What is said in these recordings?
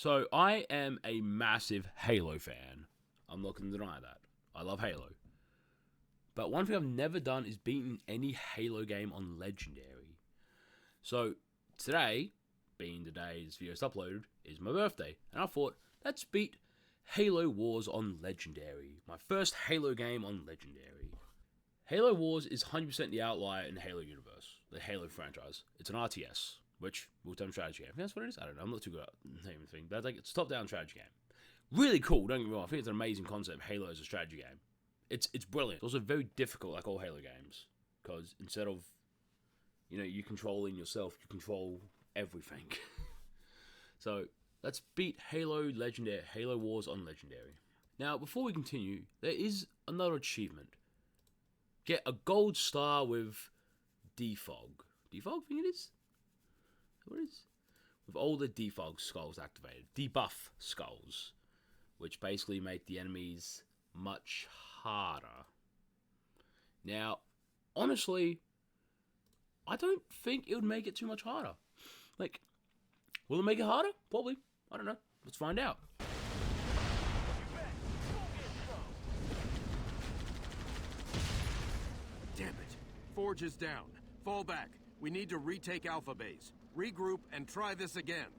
So I am a massive Halo fan. I'm not going to deny that. I love Halo. But one thing I've never done is beaten any Halo game on Legendary. So today, being the day this video is uploaded, is my birthday. And I thought, let's beat Halo Wars on Legendary. My first Halo game on Legendary. Halo Wars is 100% the outlier in the Halo universe, the Halo franchise. It's an RTS, which real-time strategy game. I think that's what it is. I don't know. I'm not too good at naming things, but it's a top-down strategy game. Really cool. Don't get me wrong. I think it's an amazing concept. Halo as a strategy game. It's brilliant. It's also very difficult, like all Halo games, because instead of you controlling yourself, you control everything. So let's beat Halo Wars on Legendary. Now, before we continue, there is another achievement. Get a gold star with defog. Defog, I think it is? What is? With all the defog skulls activated. Debuff skulls. Which basically make the enemies much harder. Now, honestly, I don't think it would make it too much harder. Like, will it make it harder? Probably. I don't know. Let's find out. Damn it. Forge is down. Fall back. We need to retake Alpha Base. Regroup and try this again.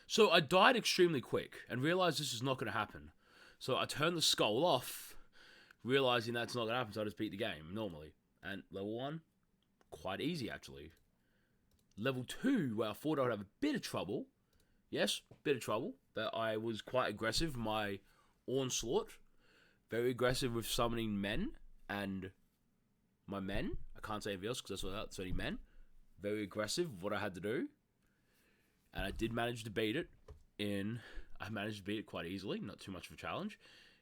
So I died extremely quick and realized this is not going to happen. So I turned the skull off, realizing that's not going to happen, so I just beat the game normally. And level 1, quite easy actually. Level 2, where I thought I would have a bit of trouble. Yes, bit of trouble. But I was quite aggressive with my onslaught. Very aggressive with summoning men and my men. I can't say anything else because that's only men. Very aggressive with what I had to do. And I did manage to beat it I managed to beat it quite easily, not too much of a challenge.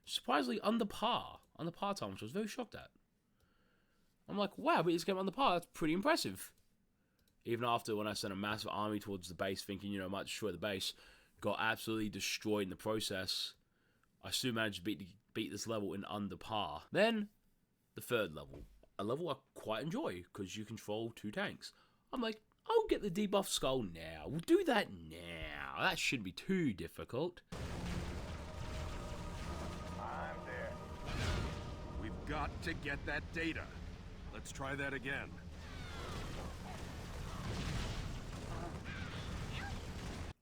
Surprisingly under par time, which I was very shocked at. I'm like, wow, but this game under par, that's pretty impressive. Even after when I sent a massive army towards the base, thinking, I might destroy the base, got absolutely destroyed in the process. I still managed to beat this level in under par. Then, the third level. A level I quite enjoy, because you control 2 tanks. I'm like, I'll get the debuff skull now. We'll do that now. That shouldn't be too difficult. I'm there. We've got to get that data. Let's try that again.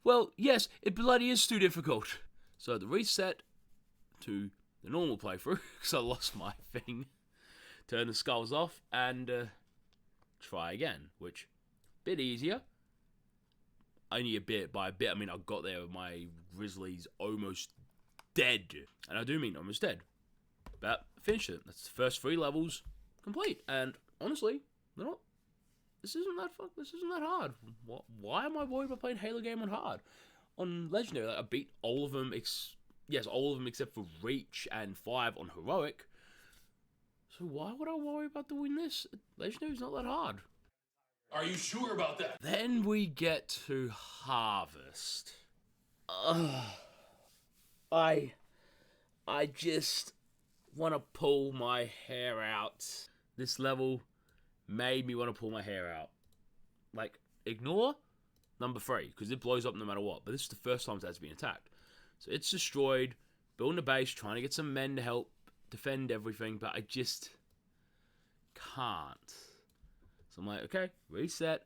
Well, yes, it bloody is too difficult. So the reset to the normal playthrough, because I lost my thing. Turn the skulls off and try again, which bit easier. Only a bit. By a bit, I mean I got there with my Grizzlies almost dead. And I do mean almost dead. But I finished it. That's the first 3 levels complete. And honestly, this isn't that hard. Why am I worried about playing Halo game on hard? On Legendary, I beat all of them. All of them except for Reach and 5 on Heroic. So why would I worry about doing this? Legendary's not that hard. Are you sure about that? Then we get to Harvest. I just want to pull my hair out. This level made me want to pull my hair out. Like, ignore number 3, because it blows up no matter what. But this is the first time that's been attacked. So it's destroyed, building a base, trying to get some men to help defend everything, but I just can't. So I'm like, okay, reset.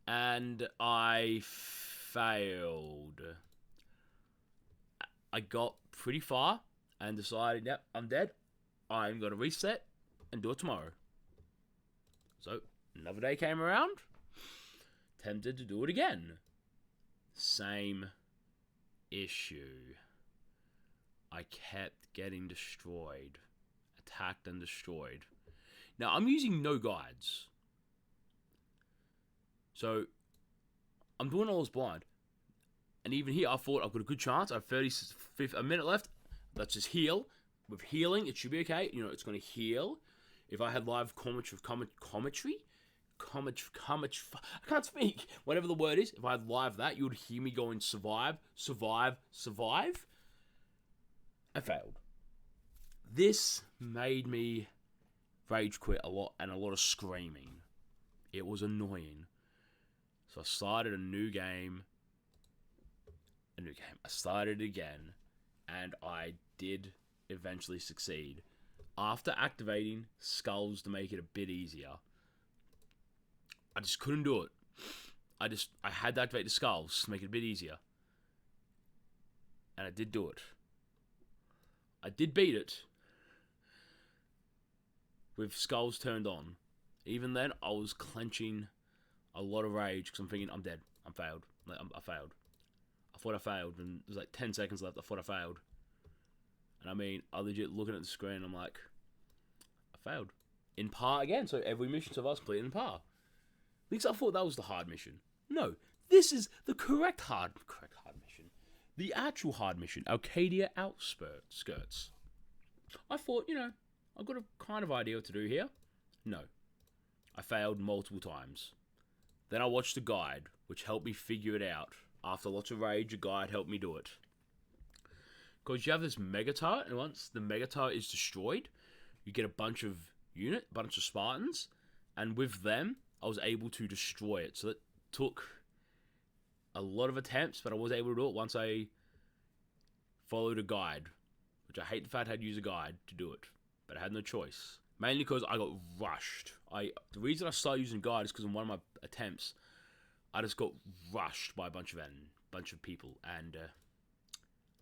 And I failed. I got pretty far and decided, yep, I'm dead. I'm going to reset and do it tomorrow. So, another day came around. Tempted to do it again. Same issue. I kept getting destroyed. Attacked and destroyed. Now, I'm using no guides. So, I'm doing all this blind. And even here, I thought I've got a good chance. I have a minute left. Let's just heal. With healing, it should be okay. It's going to heal. If I had live commentary, I can't speak. Whatever the word is, if I had live that, you would hear me going survive, survive, survive. I failed. This made me rage quit a lot and a lot of screaming. It was annoying. So I started a new game. I started again, and I did eventually succeed. After activating skulls to make it a bit easier, I just couldn't do it. I had to activate the skulls to make it a bit easier. And I did do it. I did beat it with skulls turned on. Even then, I was clenching a lot of rage because I'm thinking, I'm dead. I failed. I failed. I thought I failed, and there's like 10 seconds left. I thought I failed. And I mean, I legit looking at the screen, I'm like, I failed. In par again, so every mission so far is completed in par. At least I thought that was the hard mission. No, this is the correct hard mission. The actual hard mission, Arcadia Outskirts. I thought, I've got a kind of idea what to do here. No. I failed multiple times. Then I watched a guide, which helped me figure it out. After lots of rage, a guide helped me do it. Because you have this mega turret, and once the mega turret is destroyed, you get a bunch of Spartans, and with them, I was able to destroy it. So that took a lot of attempts, but I was able to do it once I followed a guide, which I hate the fact I had to use a guide to do it, but I had no choice. Mainly because I got rushed. The reason I started using guide is because in one of my attempts, I just got rushed by a bunch of people, and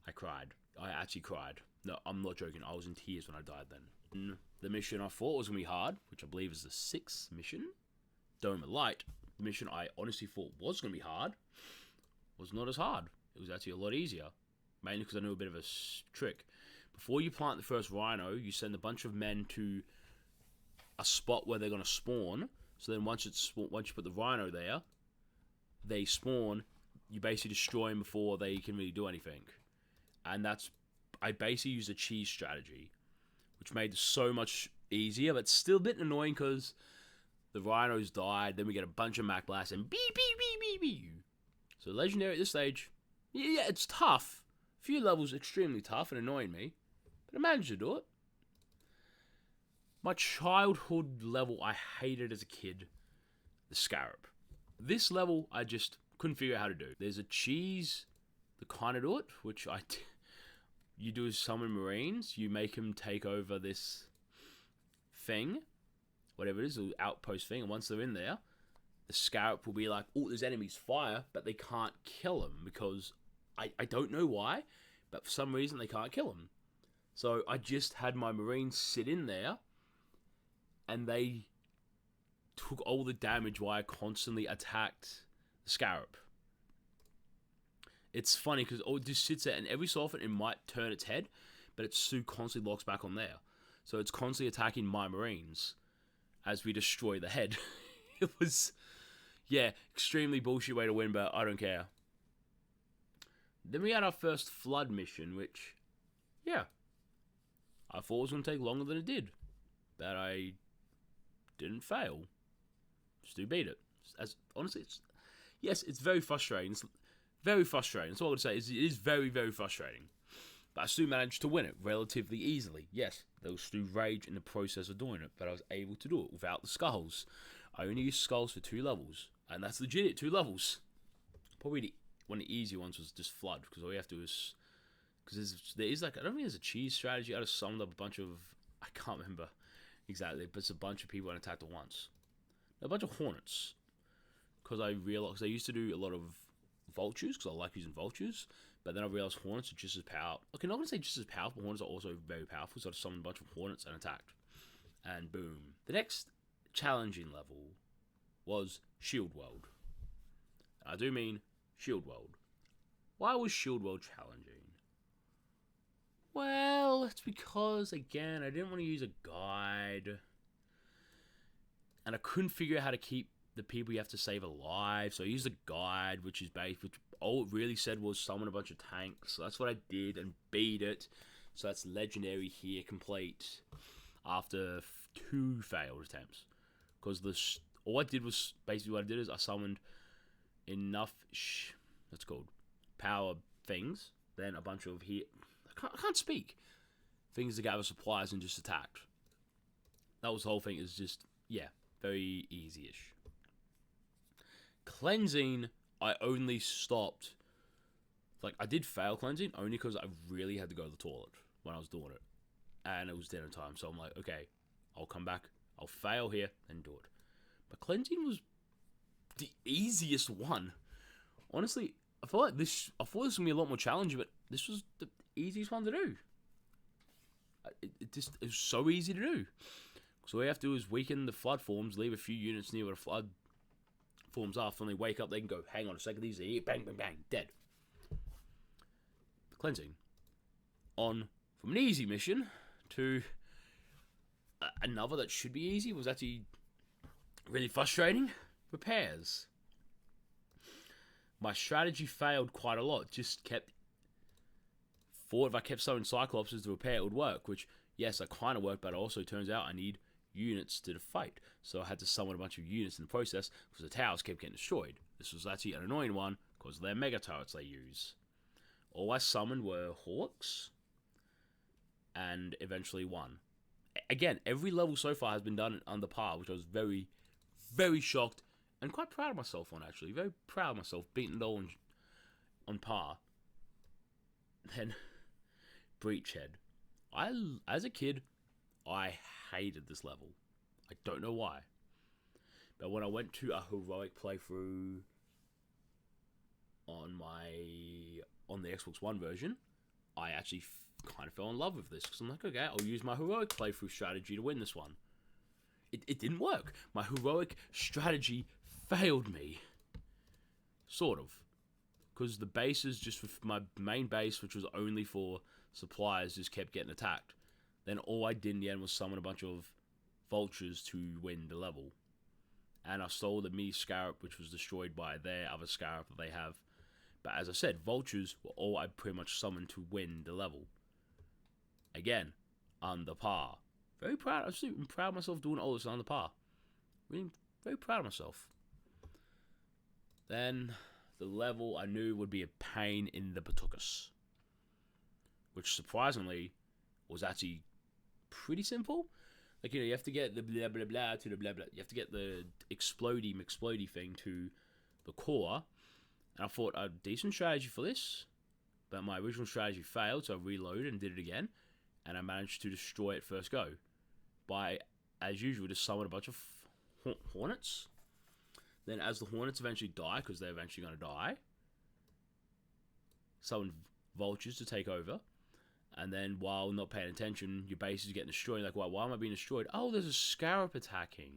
I cried. I actually cried. No, I'm not joking. I was in tears when I died then. The mission I thought was going to be hard, which I believe is the 6th mission, Dome of Light, the mission I honestly thought was going to be hard, was not as hard. It was actually a lot easier, mainly because I knew a bit of a trick. Before you plant the first rhino, you send a bunch of men to a spot where they're going to spawn. So then once you put the rhino there, they spawn. You basically destroy them before they can really do anything. And I basically used a cheese strategy, which made it so much easier, but still a bit annoying because the rhinos died, then we get a bunch of Mac Blasts and beep, beep, beep, beep, beep. So Legendary at this stage, yeah, it's tough. A few levels extremely tough and annoying me, but I managed to do it. My childhood level I hated as a kid, the Scarab. This level I just couldn't figure out how to do. There's a cheese that kind of do it, which you do is summon Marines, you make them take over this thing, whatever it is, the outpost thing, and once they're in there, the Scarab will be like, oh, there's enemies, fire, but they can't kill them because I don't know why, but for some reason they can't kill them. So I just had my Marines sit in there, and they took all the damage while I constantly attacked the Scarab. It's funny because it just sits there, and every so often it might turn its head, but it still constantly locks back on there. So it's constantly attacking my Marines as we destroy the head. It was, extremely bullshit way to win, but I don't care. Then we had our first flood mission, which, I thought it was going to take longer than it did. But I didn't fail. Still beat it. Honestly, it's very frustrating. It's very frustrating. That's all I would say. It is very, very frustrating. But I still managed to win it relatively easily. Yes, there was still rage in the process of doing it, but I was able to do it without the skulls. I only used skulls for 2 levels, and that's legit at 2 levels. Probably one of the easier ones was just flood, because all you have to do is, because there is like, I don't think there's a cheese strategy. I just summoned up a bunch of, I can't remember exactly, but it's a bunch of people and attacked at once. A bunch of hornets, because I realized I used to do a lot of vultures, because I like using vultures, but then I realized hornets are just as powerful. Okay, not going to say just as powerful, hornets are also very powerful, so I just summoned a bunch of hornets and attacked. And boom. The next challenging level was Shield World. I do mean Shield World. Why was Shield World challenging? Well, it's because, again, I didn't want to use a guide. And I couldn't figure out how to keep the people you have to save alive. So I used a guide, which all it really said was summon a bunch of tanks. So that's what I did and beat it. So that's legendary here, complete, after 2 failed attempts. Because all I did was, basically what I did is I summoned enough, that's called, power things. Then a bunch of I can't speak. Things to gather supplies and just attacked. That was the whole thing. It's just, very easy-ish. Cleansing, I only stopped. Like, I did fail cleansing only because I really had to go to the toilet when I was doing it. And it was dinner time, so I'm like, okay, I'll come back. I'll fail here and do it. But cleansing was the easiest one. Honestly, I thought this was going to be a lot more challenging, but this was the easiest one to do. It was so easy to do. So all you have to do is weaken the flood forms, leave a few units near where the flood forms are. When they wake up, they can go, hang on a second, these are here, bang, bang, bang, dead. Cleansing. On from an easy mission to another that should be easy was actually really frustrating. Repairs. My strategy failed quite a lot. Just thought if I kept summoning Cyclopses to repair, it would work. Which, yes, it kind of worked, but it also turns out I need units to fight. So I had to summon a bunch of units in the process because the towers kept getting destroyed. This was actually an annoying one because of their mega turrets they use. All I summoned were Hawks and eventually one. Again, every level so far has been done under par, which I was very, very shocked and quite proud of myself on, actually. Very proud of myself, beating it all on par. Then, Breachhead. As a kid, I hated this level. I don't know why. But when I went to a heroic playthrough on the Xbox One version, I actually kind of fell in love with this. Because I'm like, okay, I'll use my heroic playthrough strategy to win this one. It didn't work. My heroic strategy failed me. Sort of. Because the bases, just with my main base, which was only for supplies, just kept getting attacked. Then all I did in the end was summon a bunch of vultures to win the level. And I stole the mini scarab, which was destroyed by their other scarab that they have. But as I said, vultures were all I pretty much summoned to win the level. Again, under par. Very proud. I'm proud of myself doing all this under par. Really, very proud of myself. Then, the level I knew would be a pain in the Batukas. Which, surprisingly, was actually pretty simple. Like, you have to get the blah blah blah to the blah blah. You have to get the explodey McSplodey thing to the core. And I thought a decent strategy for this. But my original strategy failed, so I reloaded and did it again. And I managed to destroy it first go. By, as usual, just summon a bunch of hornets. Then as the hornets eventually die, because they're eventually going to die, summon vultures to take over. And then while not paying attention, your base is getting destroyed. Like, why am I being destroyed? Oh, there's a scarab attacking.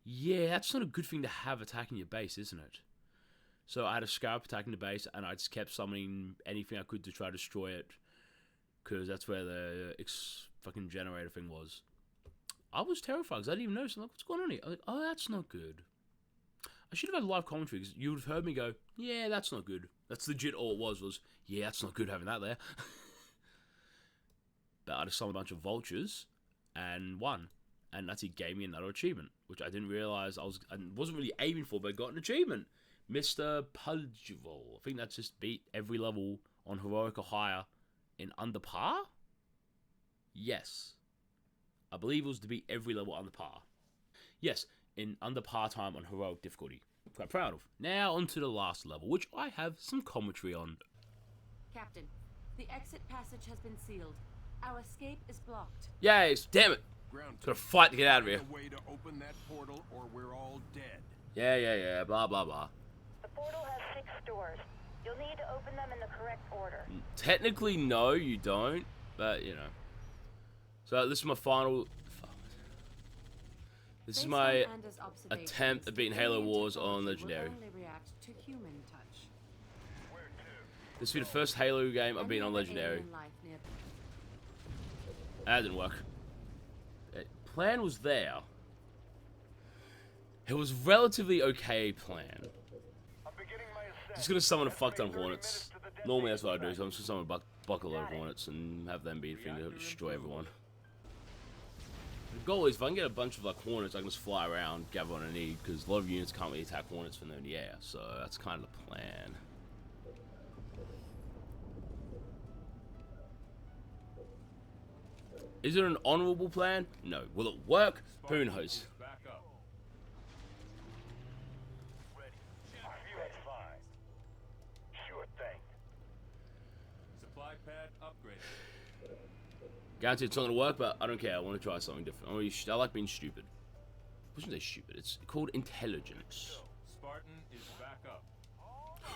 Yeah, that's not a good thing to have attacking your base, isn't it? So I had a scarab attacking the base, and I just kept summoning anything I could to try to destroy it. Because that's where the fucking generator thing was. I was terrified because I didn't even know. So I'm like, what's going on here? I was like, oh, that's not good. I should have had live commentary because you would have heard me go, yeah, that's not good. That's legit all it was, yeah, that's not good having that there. But I just summoned a bunch of vultures and won. And that's it gave me another achievement, which I didn't realize I wasn't really aiming for, but I got an achievement. Mr. Pudgeval. I think that's just beat every level on heroic or higher in under par? Yes. I believe it was to beat every level under par. Yes, in under par time on heroic difficulty. Quite proud of. Now onto the last level, which I have some commentary on. Captain, the exit passage has been sealed. Our escape is blocked. Yes, damn it. Gotta fight to get out of here. A way to open that portal or we're all dead. Yeah, blah, blah, blah. The portal has 6 doors. You'll need to open them in the correct order. Technically, no, you don't. But, you know. So, this is my final... This is my attempt at beating Halo Wars on Legendary. This will be the first Halo game I've beaten on Legendary. That didn't work. Plan was there. It was relatively okay plan. Just gonna summon a fuck ton of hornets. Normally that's what I do, so I'm just gonna summon a buckle of hornets and have them be the thing to destroy everyone. The goal is if I can get a bunch of like hornets, I can just fly around, gather what I need, because a lot of units can't really attack hornets when they're in the air, so that's kind of the plan. Is it an honorable plan? No. Will it work? Who knows? pad upgraded. Guaranteed it's not gonna work, but I don't care. I want to try something different. I like being stupid. I shouldn't say stupid. It's called intelligence. Spartan is back up.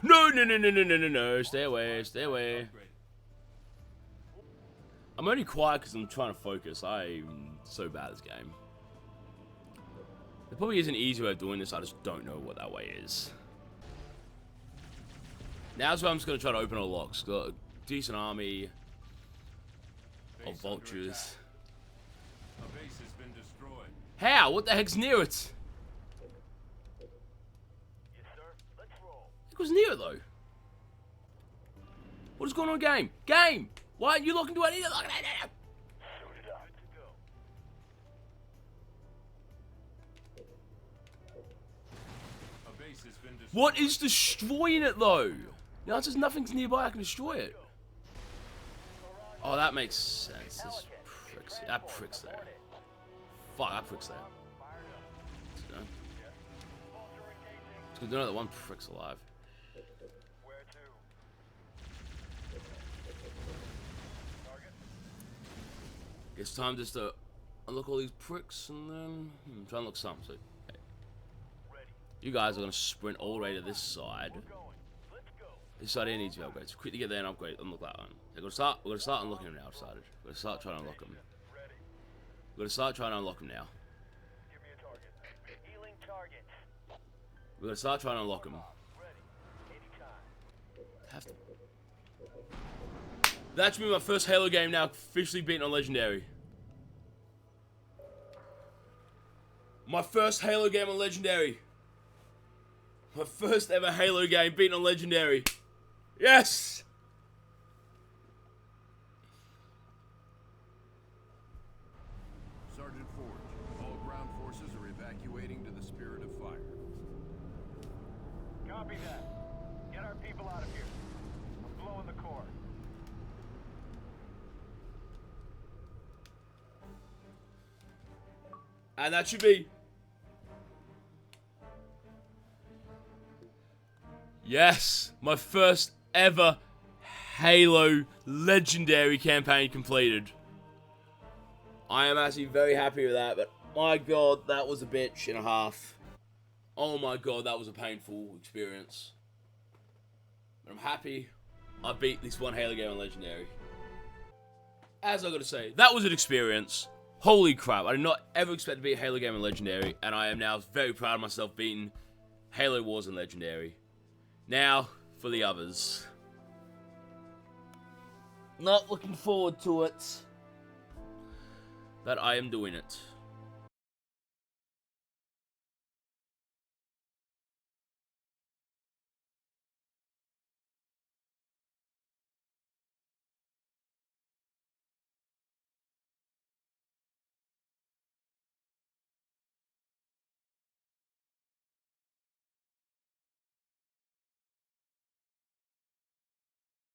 No, no, no, no, no, no, no, no. Stay away, stay away. Upgraded. I'm only quiet because I'm trying to focus. I'm so bad at this game. There probably is an easy way of doing this. I just don't know what that way is. Now's where I'm just going to try to open all locks. Got a decent army of Base under vultures. attack. A base has been destroyed. How? What the heck's near it? Yes, sir. Let's roll. It was near it though. What is going on, game? Game! Why aren't you looking to it either? Look at it! Suited up. Good to go. A base has been destroyed. What is destroying it though? Now it's just nothing's nearby. I can destroy it. Oh, that makes sense. This pricks. That pricks there. Fuck, that pricks there. It's good to know that one prick's alive. Where to? It's time just to unlock all these pricks and then try and unlock some. So, hey. You guys are gonna sprint all the way to this side. Going. Let's go. This side here needs to be upgraded. So quickly get there and upgrade. Unlock that one. We're gonna start unlocking them now. Decided. We're gonna start trying to unlock them. Ready. We're gonna start trying to unlock them now. Give me a target. Healing target. We're gonna start trying to unlock them. Ready. Anytime. Have to. That should be my first Halo game now, officially beaten on Legendary. My first Halo game on Legendary. My first ever Halo game beaten on Legendary. Yes! Sergeant Forge, all ground forces are evacuating to the Spirit of Fire. Copy that. Get our people out of here. We're blowing the core. And that should be... Yes! My first ever Halo Legendary campaign completed. I am actually very happy with that, but my god, that was a bitch and a half. Oh my god, that was a painful experience. But I'm happy I beat this one Halo game on Legendary. As I gotta say, that was an experience. Holy crap, I did not ever expect to beat a Halo game on Legendary, and I am now very proud of myself beating Halo Wars on Legendary. Now, for the others. Not looking forward to it. But I am doing it.